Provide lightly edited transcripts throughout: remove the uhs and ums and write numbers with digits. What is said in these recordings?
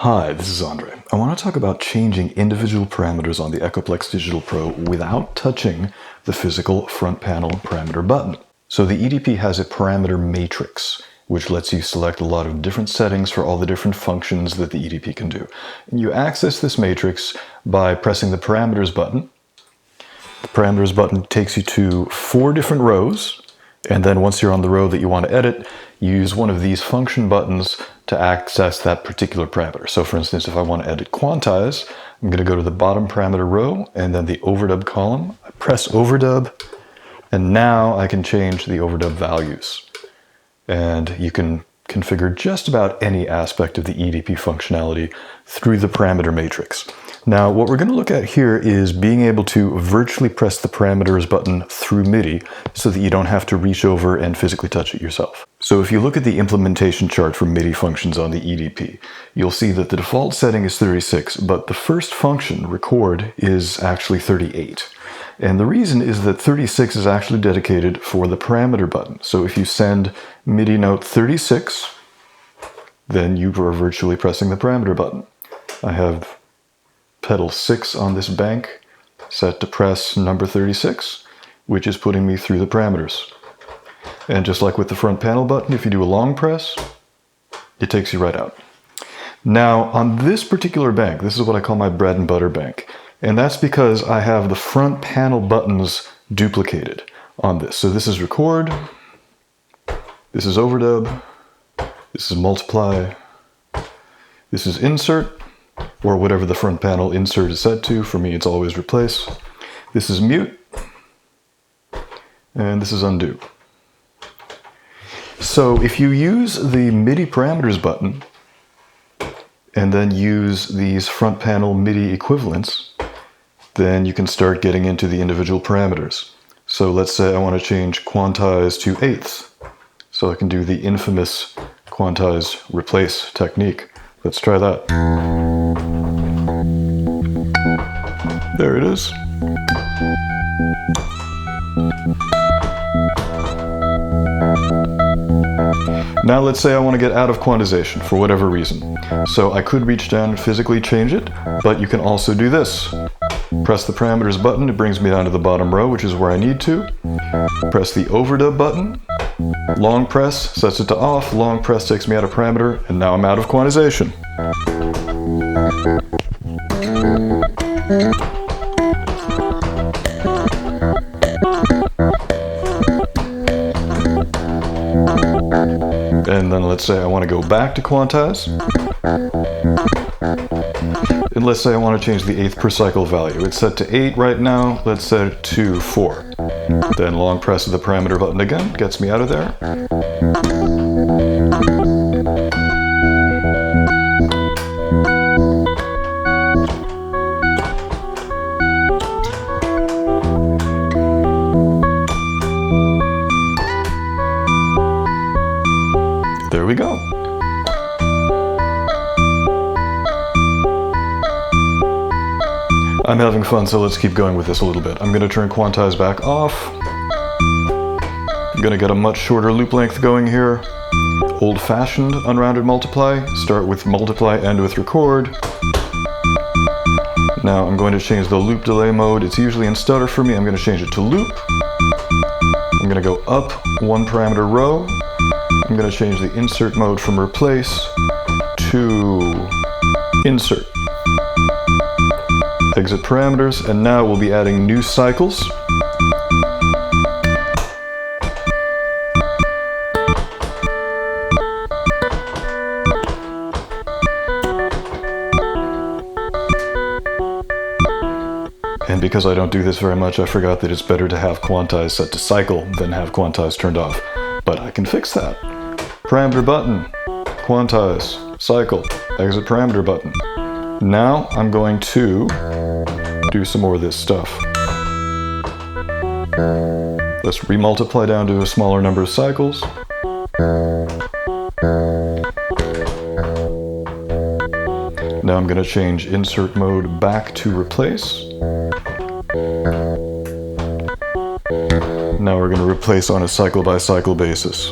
Hi, this is Andre. I want to talk about changing individual parameters on the Echoplex Digital Pro without touching the physical front panel parameter button. So the EDP has a parameter matrix, which lets you select a lot of different settings for all the different functions that the EDP can do. And you access this matrix by pressing the parameters button. The parameters button takes you to 4 different rows, and then once you're on the row that you want to edit, you use one of these function buttons to access that particular parameter. So for instance, if I want to edit quantize, I'm going to go to the bottom parameter row and then the overdub column. I press overdub, and now I can change the overdub values. And you can configure just about any aspect of the EDP functionality through the parameter matrix. Now, what we're going to look at here is being able to virtually press the parameters button through MIDI so that you don't have to reach over and physically touch it yourself. So if you look at the implementation chart for MIDI functions on the EDP, you'll see that the default setting is 36, but the first function, record, is actually 38. And the reason is that 36 is actually dedicated for the parameter button. So if you send MIDI note 36, then you are virtually pressing the parameter button. I have pedal 6 on this bank set to press number 36, which is putting me through the parameters. And just like with the front panel button, if you do a long press, it takes you right out. Now, on this particular bank, this is what I call my bread and butter bank. And that's because I have the front panel buttons duplicated on this. So this is record, this is overdub, this is multiply, this is insert, or whatever the front panel insert is set to. For me, it's always replace. This is mute, and this is undo. So if you use the MIDI parameters button and then use these front panel MIDI equivalents, then you can start getting into the individual parameters. So let's say I want to change quantize to eighths. So I can do the infamous quantize replace technique. Let's try that. There it is. Now let's say I want to get out of quantization for whatever reason. So I could reach down and physically change it, but you can also do this. Press the parameters button, it brings me down to the bottom row, which is where I need to. Press the overdub button, long press sets it to off, long press takes me out of parameter, and now I'm out of quantization. And then let's say I want to go back to quantize. And let's say I want to change the eighth per cycle value. It's set to 8 right now. Let's set it to 4. Then long press of the parameter button again gets me out of there. There we go. I'm having fun, so let's keep going with this a little bit. I'm going to turn quantize back off. I'm going to get a much shorter loop length going here. Old-fashioned unrounded multiply. Start with multiply, end with record. Now I'm going to change the loop delay mode. It's usually in stutter for me. I'm going to change it to loop. I'm going to go up 1 parameter row. I'm going to change the insert mode from replace to insert. Exit parameters, and now we'll be adding new cycles. And because I don't do this very much, I forgot that it's better to have quantize set to cycle than have quantize turned off. But I can fix that. Parameter button, quantize, cycle, exit parameter button. Now I'm going to do some more of this stuff. Let's remultiply down to a smaller number of cycles. Now I'm going to change insert mode back to replace. Now we're going to replace on a cycle by cycle basis.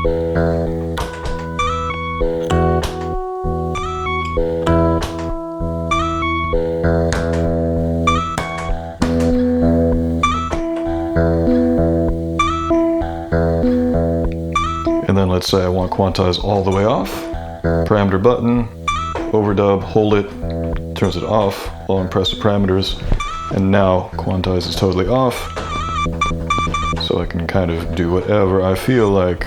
And then let's say I want quantize all the way off. Parameter button, overdub, hold it, turns it off, long press the parameters, and now quantize is totally off. So I can kind of do whatever I feel like.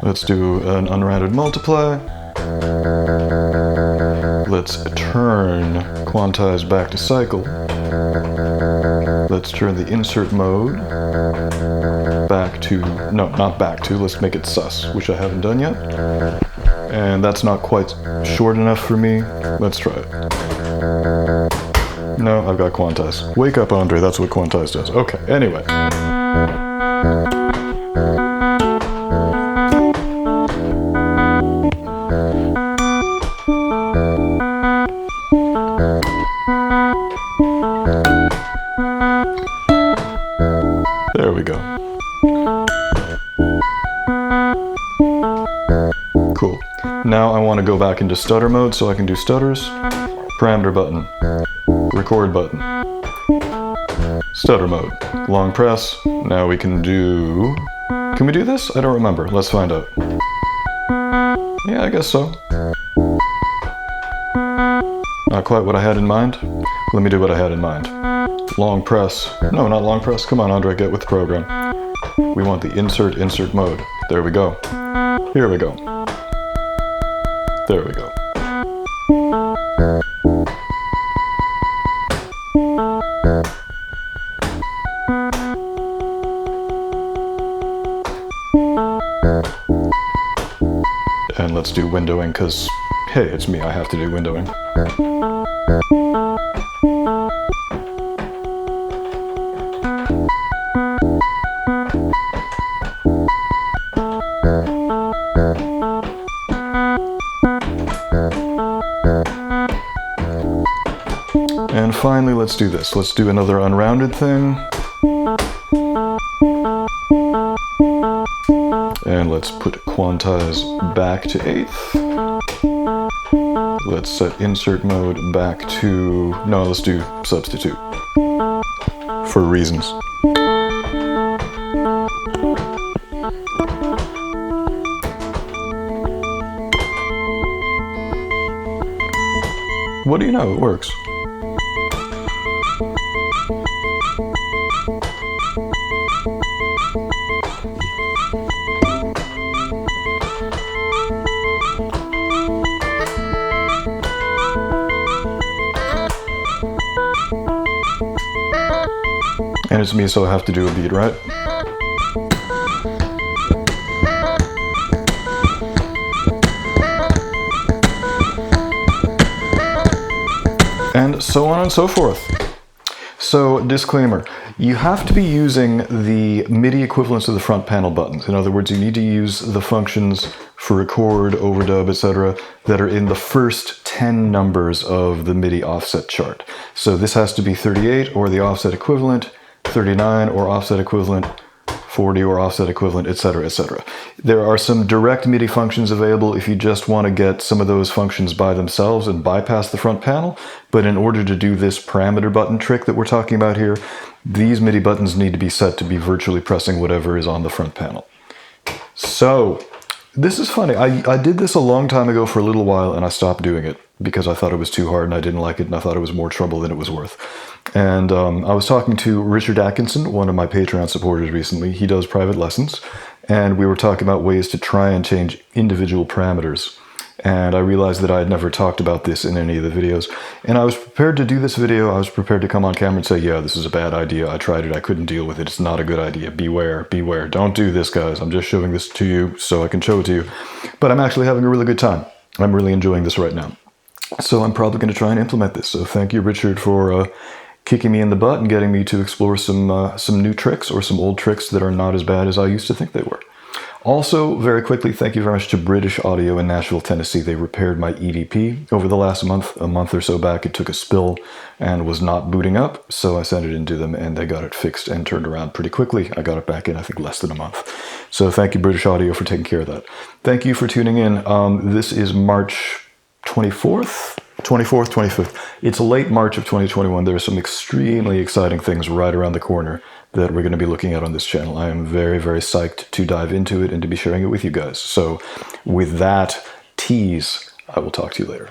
Let's do an unrounded multiply. Let's turn quantize back to cycle. Let's turn the insert mode back to, no, not back to, let's make it sus, which I haven't done yet. And that's not quite short enough for me. Let's try it. No, I've got quantize. Wake up, Andre, that's what quantize does. Okay, anyway. There we go. Cool. Now I want to go back into stutter mode so I can do stutters. Parameter button. Record button. Stutter mode. Long press. Now we can do... Can we do this? I don't remember. Let's find out. Yeah, I guess so. Not quite what I had in mind. Let me do what I had in mind. Long press. No, not long press. Come on, Andre, get with the program. We want the insert mode. There we go. Here we go. There we go. And let's do windowing, because, hey, it's me, I have to do windowing. And finally, let's do this. Let's do another unrounded thing. And let's put quantize back to 8th. Let's set insert mode back to... No, let's do substitute. For reasons. What do you know? It works. And it's me, so I have to do a beat, right? And so on and so forth. So, disclaimer, you have to be using the MIDI equivalents of the front panel buttons. In other words, you need to use the functions for record, overdub, etc. that are in the first 10 numbers of the MIDI offset chart. So this has to be 38 or the offset equivalent, 39 or offset equivalent, 40 or offset equivalent, etc., etc. There are some direct MIDI functions available if you just want to get some of those functions by themselves and bypass the front panel. But in order to do this parameter button trick that we're talking about here, these MIDI buttons need to be set to be virtually pressing whatever is on the front panel. So, this is funny. I did this a long time ago for a little while and I stopped doing it because I thought it was too hard and I didn't like it and I thought it was more trouble than it was worth. And I was talking to Richard Atkinson, one of my Patreon supporters recently. He does private lessons and we were talking about ways to try and change individual parameters. And I realized that I had never talked about this in any of the videos. And I was prepared to do this video. I was prepared to come on camera and say, yeah, this is a bad idea. I tried it. I couldn't deal with it. It's not a good idea. Beware, beware. Don't do this, guys. I'm just showing this to you so I can show it to you. But I'm actually having a really good time. I'm really enjoying this right now. So I'm probably going to try and implement this. So thank you, Richard, for kicking me in the butt and getting me to explore some new tricks or some old tricks that are not as bad as I used to think they were. Also, very quickly, thank you very much to British Audio in Nashville, Tennessee. They repaired my EDP over the last month. A month or so back, it took a spill and was not booting up, so I sent it in to them, and they got it fixed and turned around pretty quickly. I got it back in, I think, less than a month. So thank you, British Audio, for taking care of that. Thank you for tuning in. This is March 24th? 24th, 25th. It's late March of 2021. There are some extremely exciting things right around the corner that we're going to be looking at on this channel. I am very, very psyched to dive into it and to be sharing it with you guys. So with that tease, I will talk to you later.